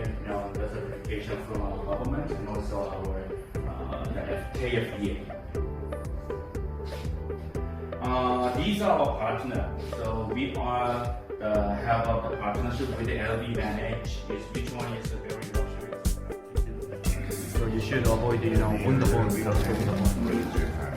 the certification from our government and also our the KFDA. These are our partners. So we are have a partnership with the LV Manage. Which one is a very luxury. So you should avoid, on the phone without talking on the phone.